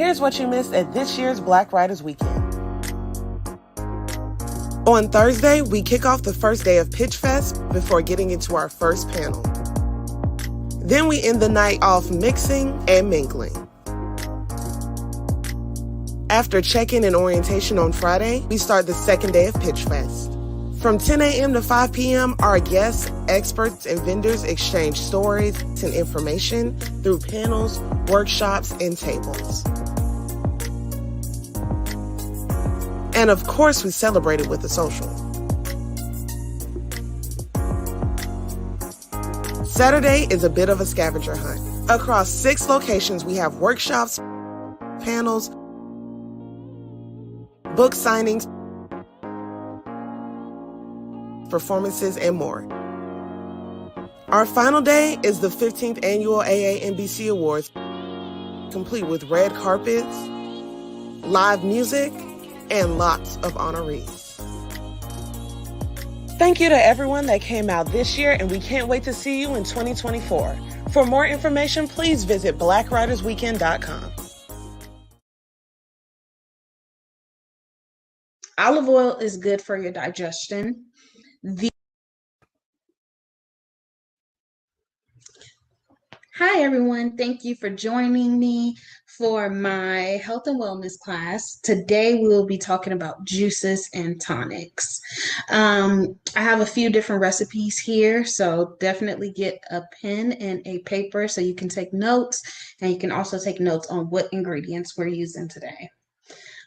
Here's what you missed at this year's Black Writers Weekend. On Thursday, we kick off the first day of Pitch Fest before getting into our first panel. Then we end the night off mixing and mingling. After check-in and orientation on Friday, we start the second day of Pitch Fest. From 10 a.m. to 5 p.m., our guests, experts, and vendors exchange stories and information through panels, workshops, and tables. And of course, we celebrate it with a social. Saturday is a bit of a scavenger hunt. Across 6 locations, we have workshops, panels, book signings, performances, and more. Our final day is the 15th Annual AANBC Awards, complete with red carpets, live music, and lots of honorees. Thank you to everyone that came out this year, and we can't wait to see you in 2024. For more information, please visit blackwritersweekend.com. Olive oil is good for your digestion. Hi everyone, thank you for joining me for my health and wellness class. Today we will be talking about juices and tonics. I have a few different recipes here, so definitely get a pen and a paper so you can take notes, and you can also take notes on what ingredients we're using today.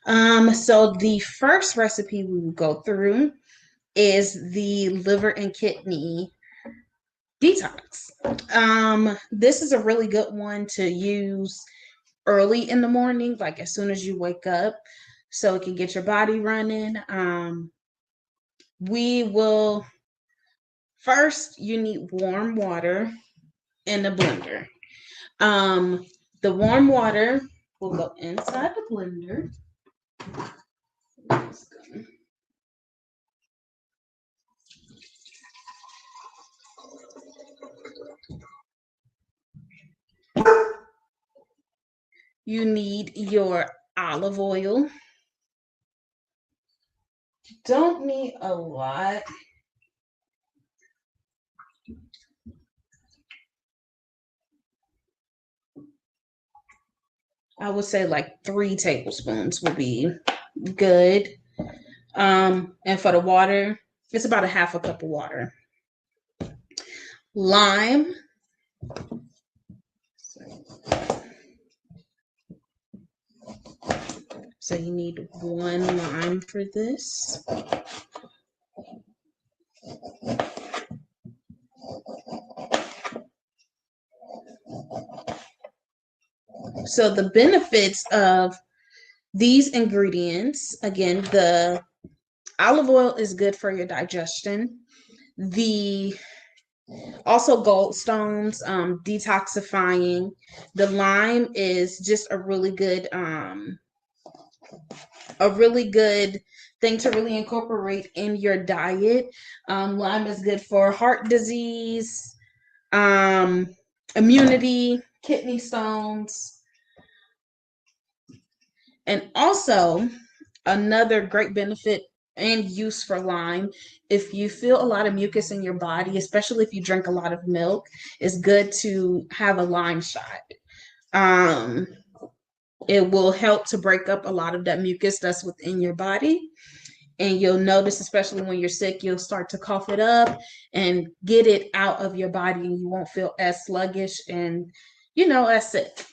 So the first recipe we will go through is the liver and kidney detox. This is a really good one to use early in the morning, like as soon as you wake up, so it can get your body running. First, you need warm water in a blender. The warm water will go inside the blender. You need your olive oil. Don't need a lot. I would say like 3 tablespoons would be good. And for the water, it's about a half a cup of water. Lime. So you need 1 lime for this. So the benefits of these ingredients, again, the olive oil is good for your digestion. Also gallstones, detoxifying. The lime is just a really good thing to really incorporate in your diet. Lime is good for heart disease, immunity, kidney stones. And also another great benefit and use for lime, if you feel a lot of mucus in your body, especially if you drink a lot of milk, it's good to have a lime shot. It will help to break up a lot of that mucus that's within your body. And you'll notice, especially when you're sick, you'll start to cough it up and get it out of your body, and you won't feel as sluggish and, as sick.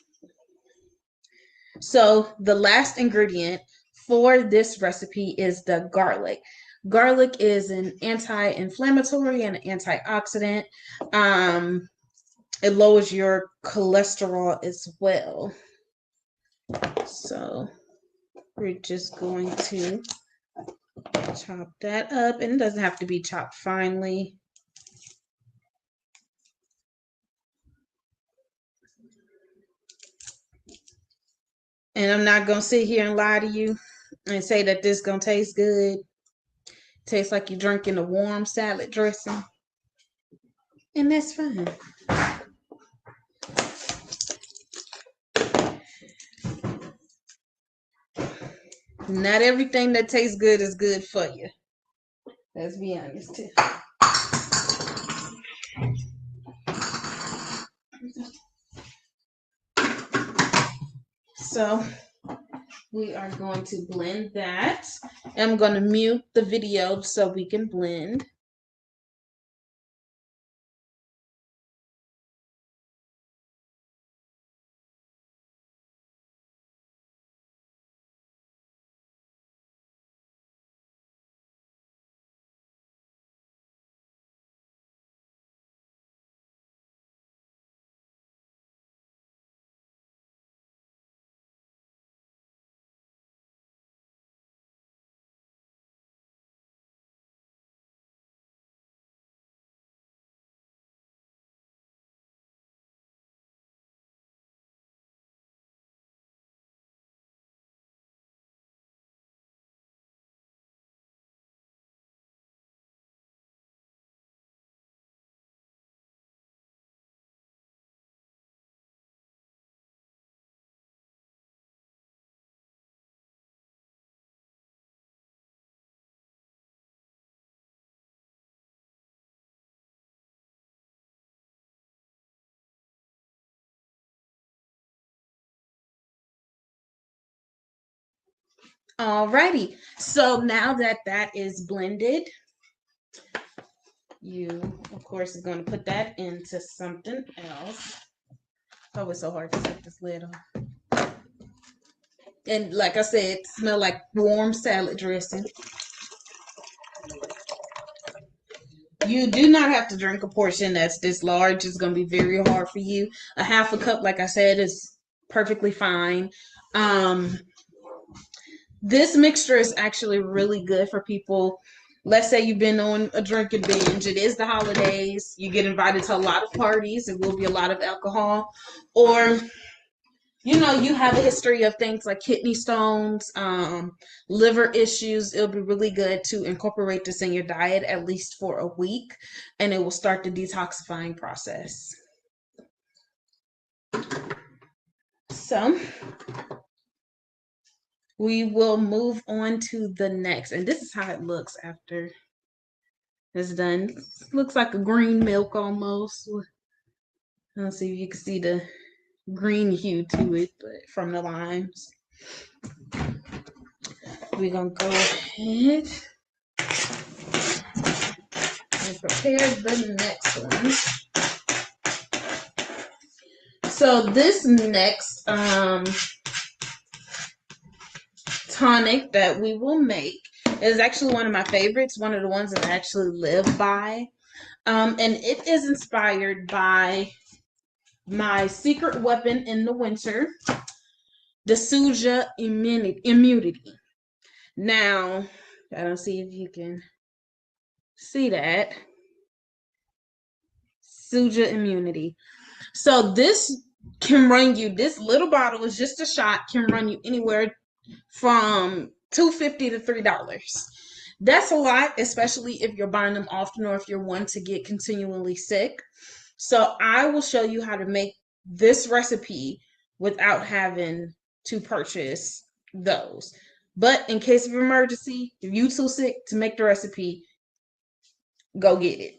So the last ingredient for this recipe is the garlic. Garlic is an anti-inflammatory and an antioxidant. It lowers your cholesterol as well. So we're just going to chop that up, and it doesn't have to be chopped finely. And I'm not going to sit here and lie to you and say that this is going to taste good. Tastes like you're drinking a warm salad dressing. And that's fine. Not everything that tastes good is good for you. Let's be honest too. So we are going to blend that. I'm going to mute the video so we can blend. Alrighty, so now that that is blended, you of course is going to put that into something else. Oh, it's so hard to take this lid off. And like I said, it smells like warm salad dressing. You do not have to drink a portion that's this large. It's going to be very hard for you. A half a cup, like I said, is perfectly fine. This mixture is actually really good for people. Let's say you've been on a drinking binge. It is the holidays. You get invited to a lot of parties. It will be a lot of alcohol. Or, you know, you have a history of things like kidney stones, liver issues. It'll be really good to incorporate this in your diet at least for a week, and it will start the detoxifying process. So we will move on to the next, and this is how it looks after it's done. It looks like a green milk almost. Let's see if you can see the green hue to it, but from the limes. We're gonna go ahead and prepare the next one. So this next tonic that we will make is actually one of my favorites, one of the ones that I actually live by. And it is inspired by my secret weapon in the winter, the Suja immunity. Now, I don't see if you can see that. Suja immunity. So this can run you, this little bottle is just a shot, can run you anywhere from $2.50 to $3. That's a lot, especially if you're buying them often or if you're one to get continually sick. So I will show you how to make this recipe without having to purchase those. But in case of emergency, if you're too sick to make the recipe, go get it.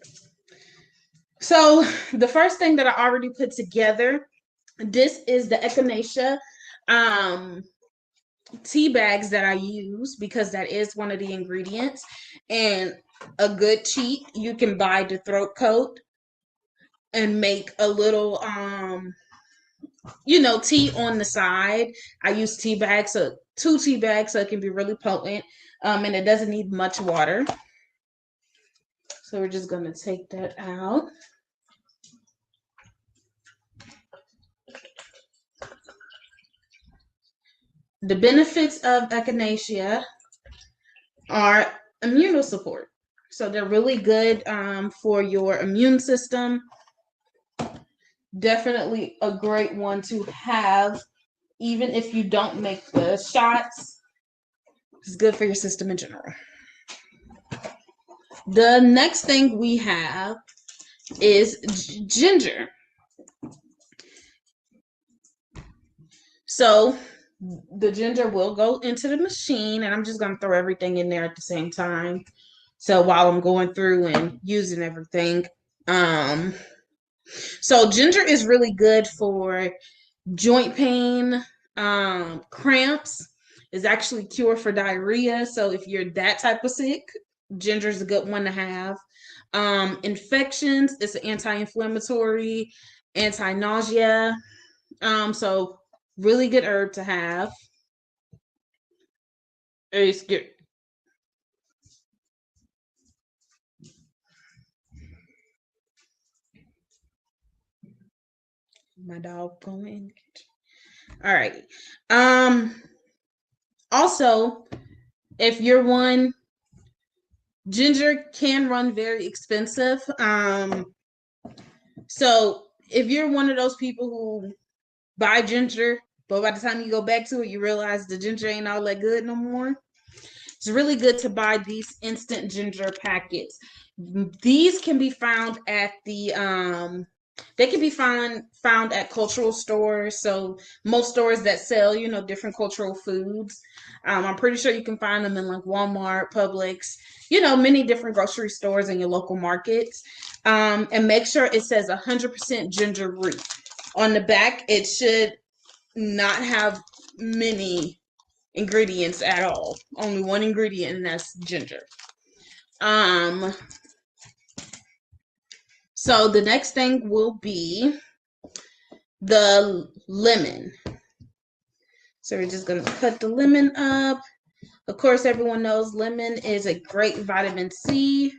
So the first thing that I already put together, this is the echinacea tea bags that I use because that is one of the ingredients. And a good cheat, you can buy the throat coat and make a little tea on the side. I use tea bags, so 2 tea bags, so it can be really potent, and it doesn't need much water. So we're just going to take that out. The benefits of echinacea are immunosupport. So they're really good for your immune system. Definitely a great one to have, even if you don't make the shots. It's good for your system in general. The next thing we have is ginger. So The ginger will go into the machine, and I'm just going to throw everything in there at the same time. So while I'm going through and using everything, so ginger is really good for joint pain, cramps. Is actually cure for diarrhea. So if you're that type of sick, ginger is a good one to have. Infections, it's an anti-inflammatory, anti-nausea. So really good herb to have. It's good. My dog going in the kitchen. All right. Also, if you're one, ginger can run very expensive. So if you're one of those people who buy ginger, but by the time you go back to it, you realize the ginger ain't all that good no more. It's really good to buy these instant ginger packets. These can be found at the they can be found at cultural stores. So most stores that sell, different cultural foods. I'm pretty sure you can find them in like Walmart, Publix, many different grocery stores in your local markets. And make sure it says 100% ginger root. On the back, it should not have many ingredients at all. Only one ingredient, and that's ginger. So the next thing will be the lemon. So we're just gonna cut the lemon up. Of course, everyone knows lemon is a great vitamin C.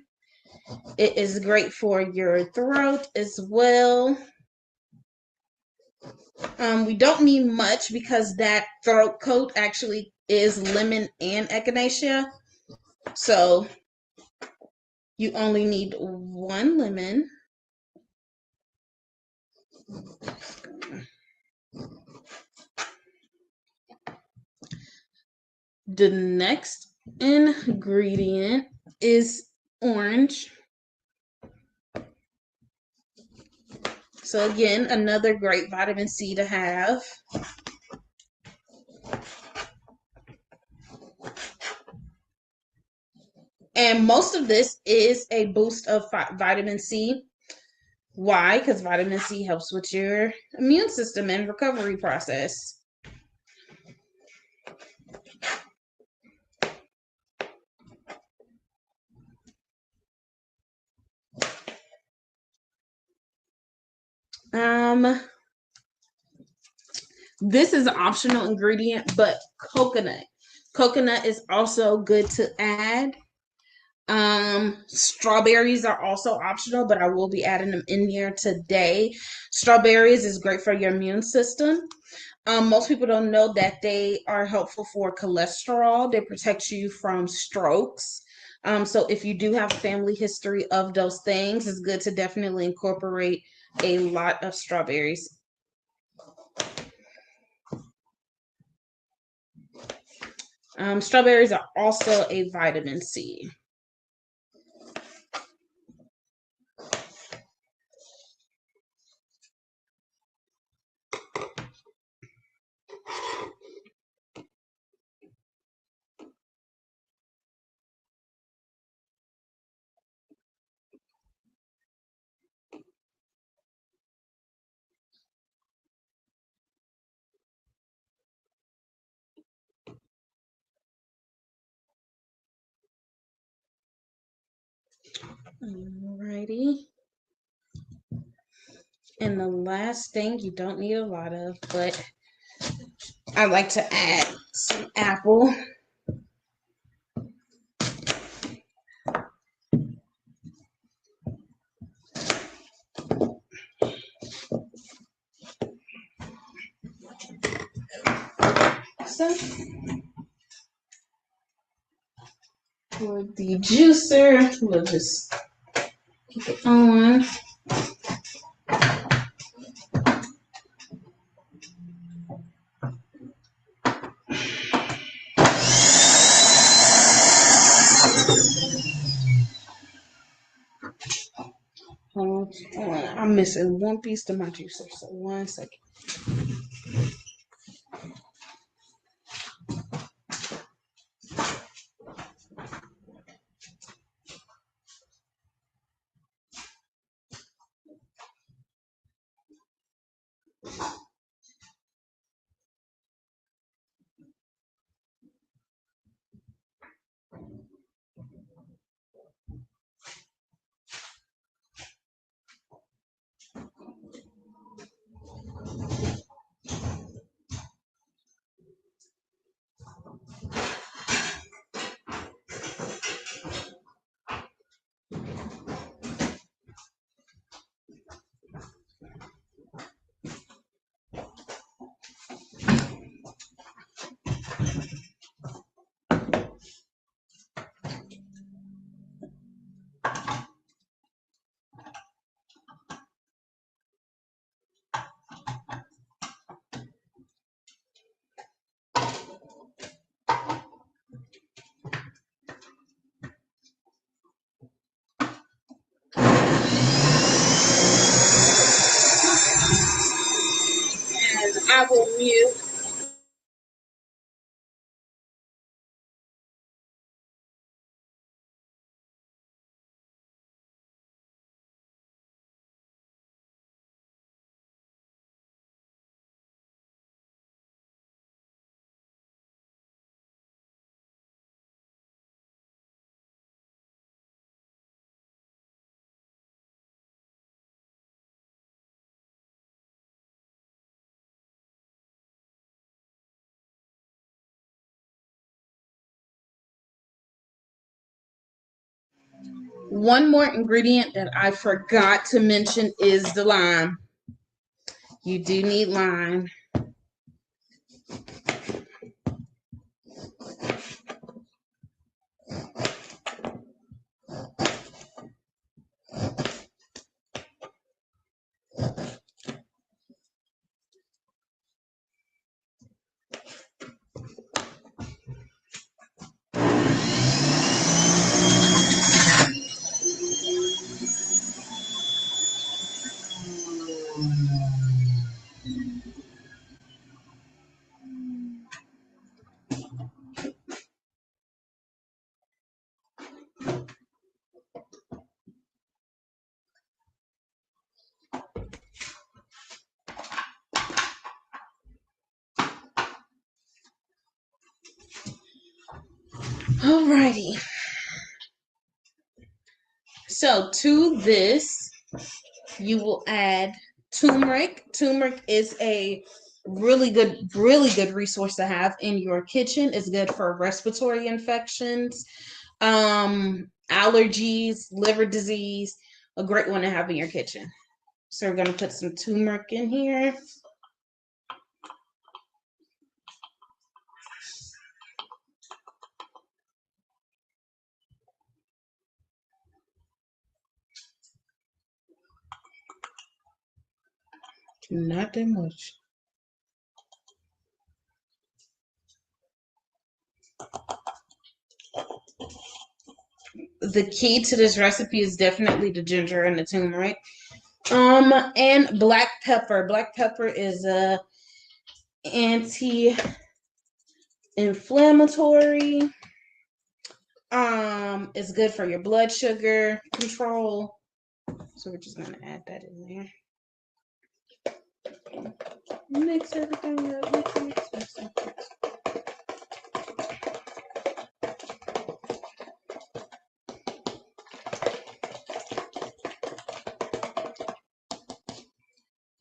It is great for your throat as well. We don't need much because that throat coat actually is lemon and echinacea. So you only need one lemon. The next ingredient is orange. So again, another great vitamin C to have. And most of this is a boost of vitamin C. Why? Because vitamin C helps with your immune system and recovery process. This is an optional ingredient, but coconut. Coconut is also good to add. Strawberries are also optional, but I will be adding them in here today. Strawberries is great for your immune system. Most people don't know that they are helpful for cholesterol. They protect you from strokes. So if you do have a family history of those things, it's good to definitely incorporate a lot of strawberries. Strawberries are also a vitamin C. Alrighty. And the last thing you don't need a lot of, but I like to add some apple. So for the juicer, we'll just keep it on. I'm missing one piece to my juicer, so 1 second. And I will mute. One more ingredient that I forgot to mention is the lime. You do need lime. Alrighty. So to this, you will add turmeric. Turmeric is a really good resource to have in your kitchen. It's good for respiratory infections, allergies, liver disease. A great one to have in your kitchen. So we're gonna put some turmeric in here. Not that much. The key to this recipe is definitely the ginger and the turmeric. And black pepper. Black pepper is a anti-inflammatory. It's good for your blood sugar control. So we're just gonna add that in there. Mix everything up. Mix.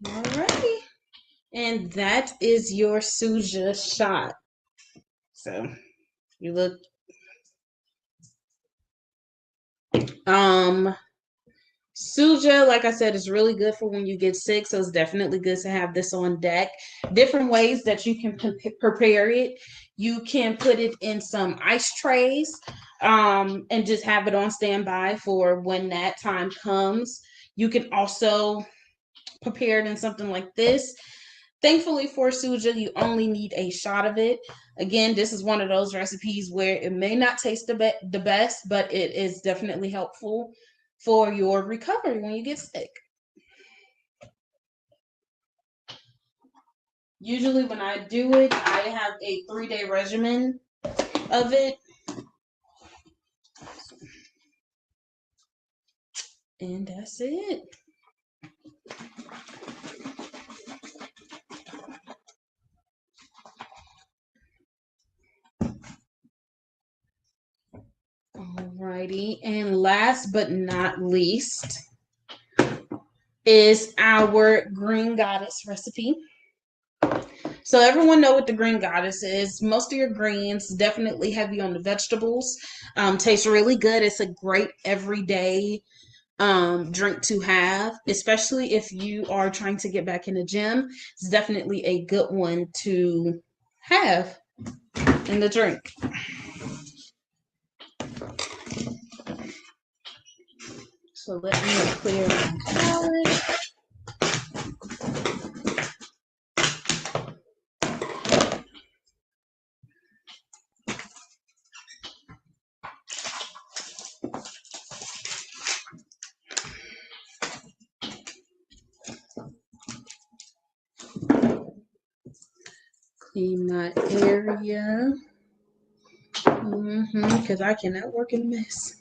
Alrighty. And that is your Suja shot. So you look Suja, like I said, is really good for when you get sick. So it's definitely good to have this on deck. Different ways that you can prepare it. You can put it in some ice trays and just have it on standby for when that time comes. You can also prepare it in something like this. Thankfully for Suja, you only need a shot of it. Again, this is one of those recipes where it may not taste the best, but it is definitely helpful for your recovery when you get sick. Usually when I do it, I have a 3-day regimen of it. And that's it. Alrighty, and last but not least is our green goddess recipe. So everyone know what the green goddess is. Most of your greens, definitely heavy on the vegetables. Tastes really good. It's a great everyday drink to have, especially if you are trying to get back in the gym. It's definitely a good one to have in the drink. So let me clear my palette. Clean my area. Because I cannot work in a mess.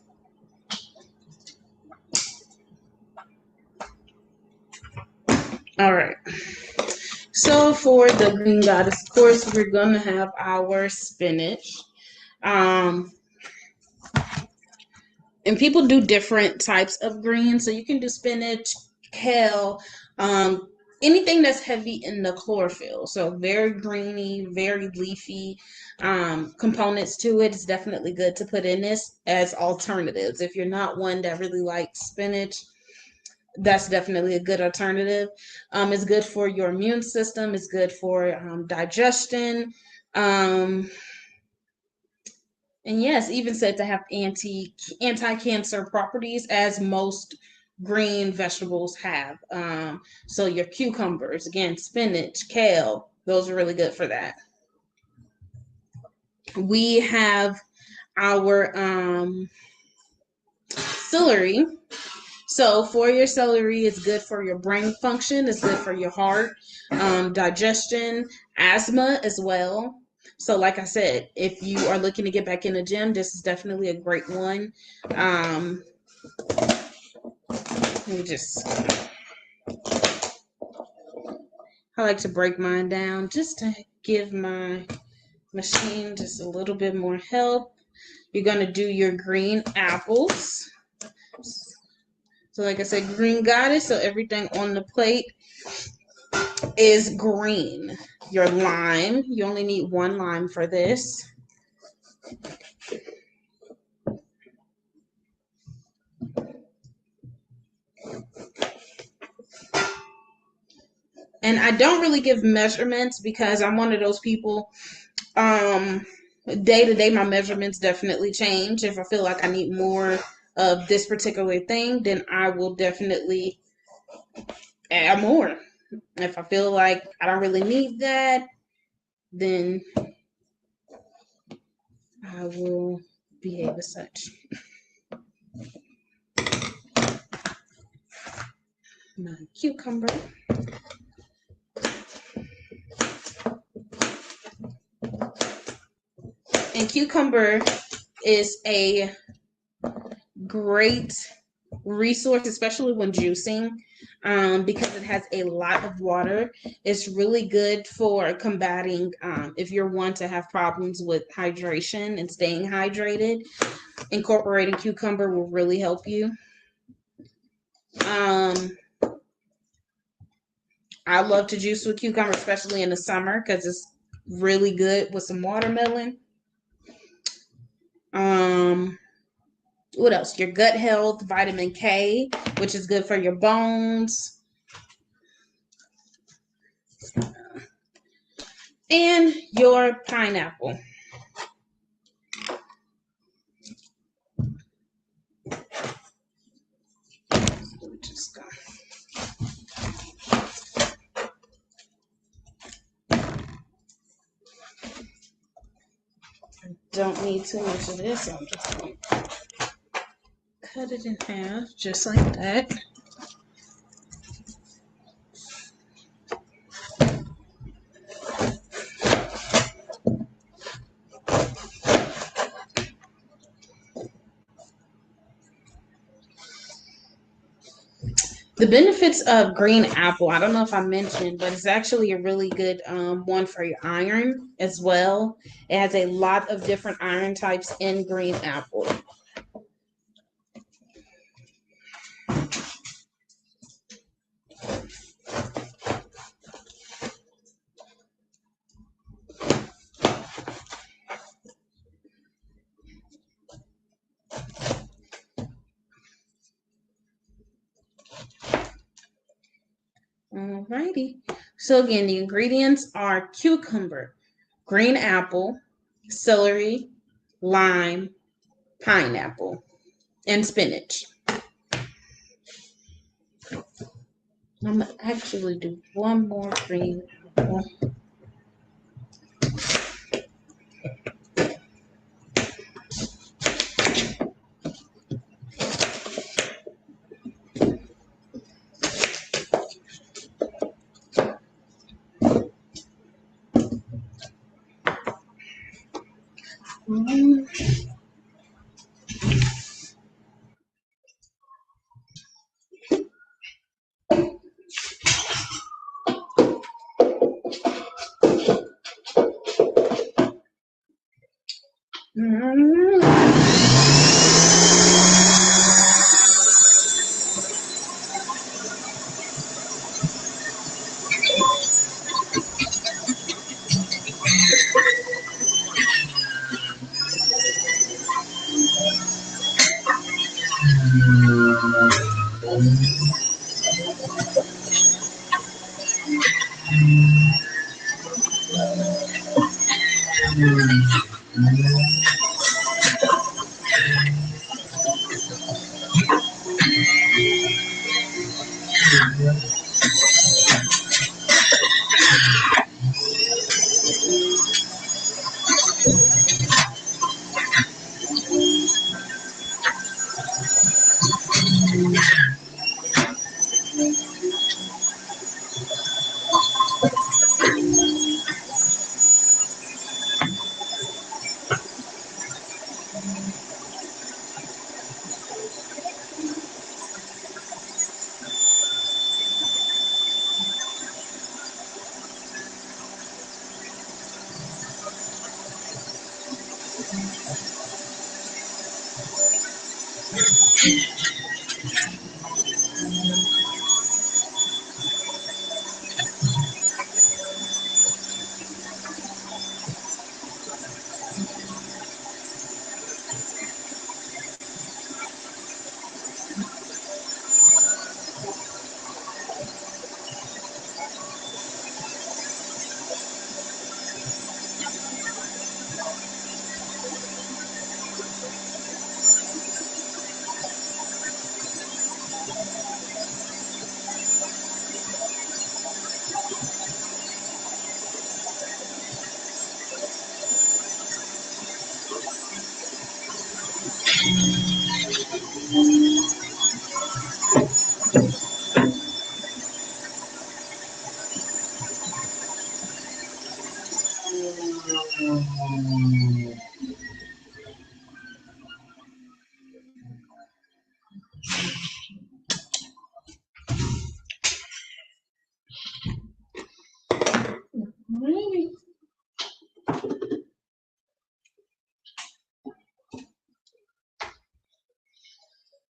All right. So for the green goddess, of course, we're going to have our spinach. And people do different types of greens. So you can do spinach, kale, anything that's heavy in the chlorophyll. So very greeny, very leafy components to it. It's definitely good to put in this as alternatives. If you're not one that really likes spinach, that's definitely a good alternative. It's good for your immune system. It's good for digestion. And yes, even said to have anti-cancer properties, as most green vegetables have. So your cucumbers, again, spinach, kale, those are really good for that. We have our celery. So for your celery, it's good for your brain function. It's good for your heart, digestion, asthma as well. So like I said, if you are looking to get back in the gym, this is definitely a great one. Let me just, I like to break mine down just to give my machine just a little bit more help. You're going to do your green apples. So like I said, green goddess, so everything on the plate is green. Your lime, you only need one lime for this. And I don't really give measurements because I'm one of those people, day to day, my measurements definitely change. If I feel like I need more of this particular thing, then I will definitely add more. If I feel like I don't really need that, then I will behave as such. My cucumber. And cucumber is a great resource, especially when juicing, because it has a lot of water. It's really good for combating if you're one to have problems with hydration and staying hydrated. Incorporating cucumber will really help you. I love to juice with cucumber, especially in the summer, because it's really good with some watermelon. What else? Your gut health, vitamin K, which is good for your bones. And your pineapple. Just go. I don't need too much of this. I'm just going to cut it in half, just like that. The benefits of green apple, I don't know if I mentioned, but it's actually a really good one for your iron as well. It has a lot of different iron types in green apple. Alrighty. So again, the ingredients are cucumber, green apple, celery, lime, pineapple, and spinach. I'm gonna actually do one more green apple.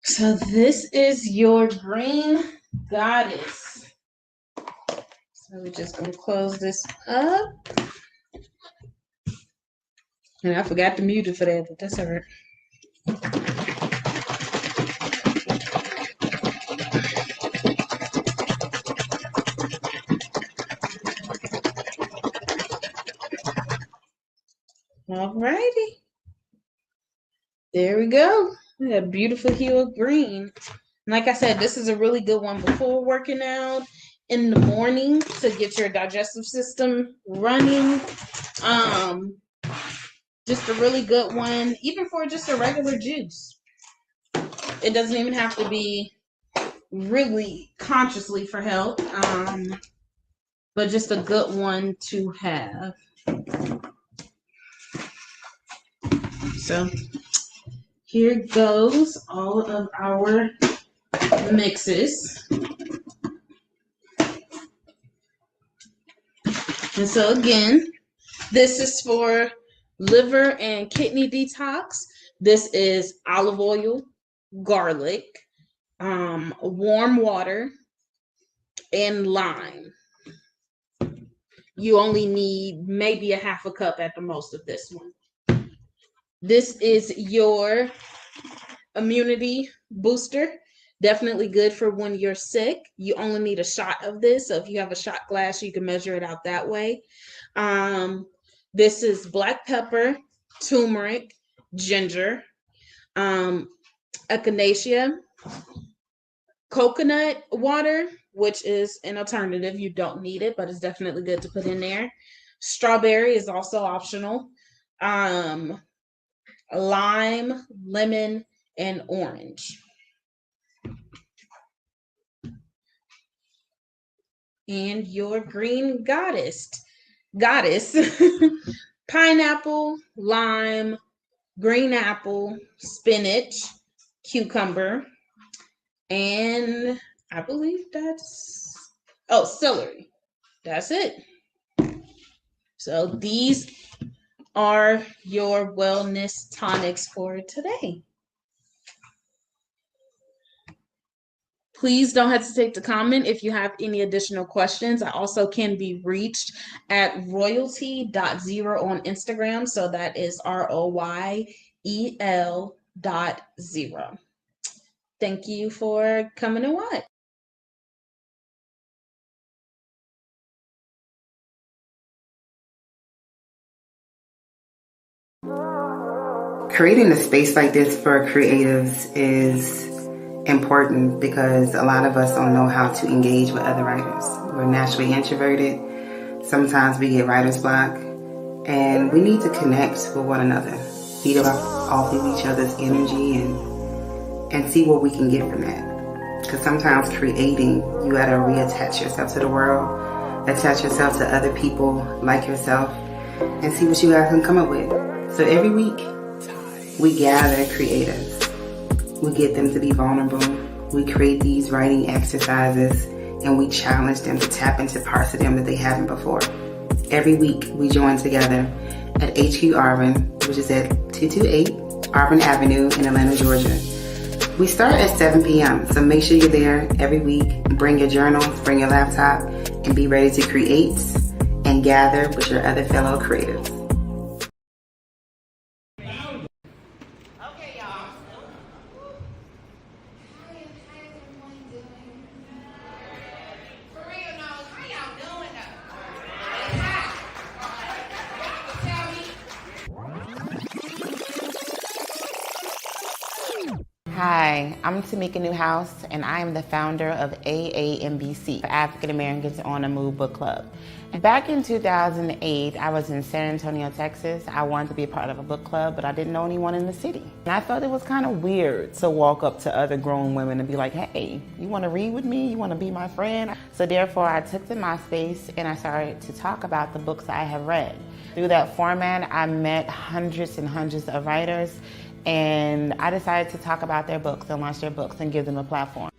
So this is your green goddess. So we're just gonna close this up. And I forgot to mute it for that, but that's all right. All righty. There we go. A beautiful hue of green. Like I said, this is a really good one before working out in the morning to get your digestive system running. Just a really good one, even for just a regular juice. It doesn't even have to be really consciously for health, but just a good one to have. So here goes all of our mixes. And so again, this is for liver and kidney detox. This is olive oil, garlic, warm water, and lime. You only need maybe a half a cup at the most of this one. This is your immunity booster. Definitely good for when you're sick. You only need a shot of this. So if you have a shot glass, you can measure it out that way. This is black pepper, turmeric, ginger, echinacea, coconut water, which is an alternative. You don't need it, but it's definitely good to put in there. Strawberry is also optional. Lime, lemon, and orange. And your green goddess, pineapple, lime, green apple, spinach, cucumber, and I believe celery. That's it. So these are your wellness tonics for today. Please don't hesitate to comment if you have any additional questions. I also can be reached at royalty.0 on Instagram. So that is ROYEL.0. Thank you for coming and watch. Creating a space like this for creatives is important because a lot of us don't know how to engage with other writers. We're naturally introverted. Sometimes we get writer's block, and we need to connect with one another, feed off of each other's energy, and see what we can get from that. Because sometimes creating, you gotta reattach yourself to the world, attach yourself to other people like yourself, and see what you guys can come up with. So every week, we gather creatives. We get them to be vulnerable. We create these writing exercises, and we challenge them to tap into parts of them that they haven't before. Every week, we join together at HQ Arvin, which is at 228 Arvin Avenue in Atlanta, Georgia. We start at 7 p.m., so make sure you're there every week. Bring your journals, bring your laptop, and be ready to create and gather with your other fellow creatives. Hi, I'm Tamika Newhouse, and I am the founder of AAMBC, African Americans on the Move Book Club. Back in 2008, I was in San Antonio, Texas. I wanted to be a part of a book club, but I didn't know anyone in the city. And I thought it was kind of weird to walk up to other grown women and be like, hey, you want to read with me? You want to be my friend? So therefore, I took to MySpace and I started to talk about the books I have read. Through that format, I met hundreds and hundreds of writers, and I decided to talk about their books and launch their books and give them a platform.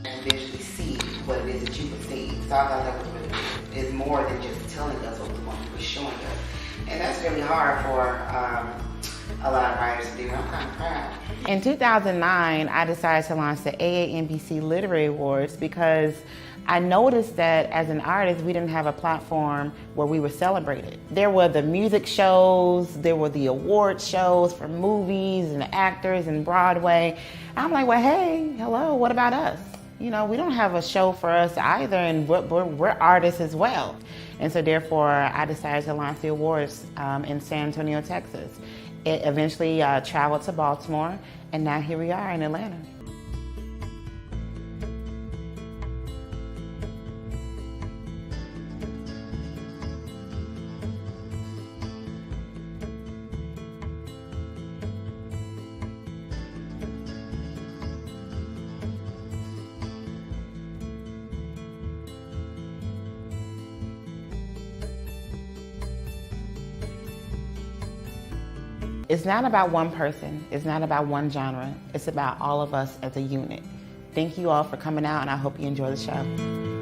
And visually see what it is that you perceive. So I thought that was really good. It's more than just telling us what we want, we're showing us. And that's really hard for a lot of writers to do. I'm kind of proud. In 2009, I decided to launch the AAMBC Literary Awards because I noticed that as an artist, we didn't have a platform where we were celebrated. There were the music shows, there were the award shows for movies and actors and Broadway. I'm like, well, hey, hello, what about us? You know, we don't have a show for us either, and we're artists as well. And so therefore, I decided to launch the awards in San Antonio, Texas. It eventually traveled to Baltimore, and now here we are in Atlanta. It's not about one person. It's not about one genre. It's about all of us as a unit. Thank you all for coming out, and I hope you enjoy the show.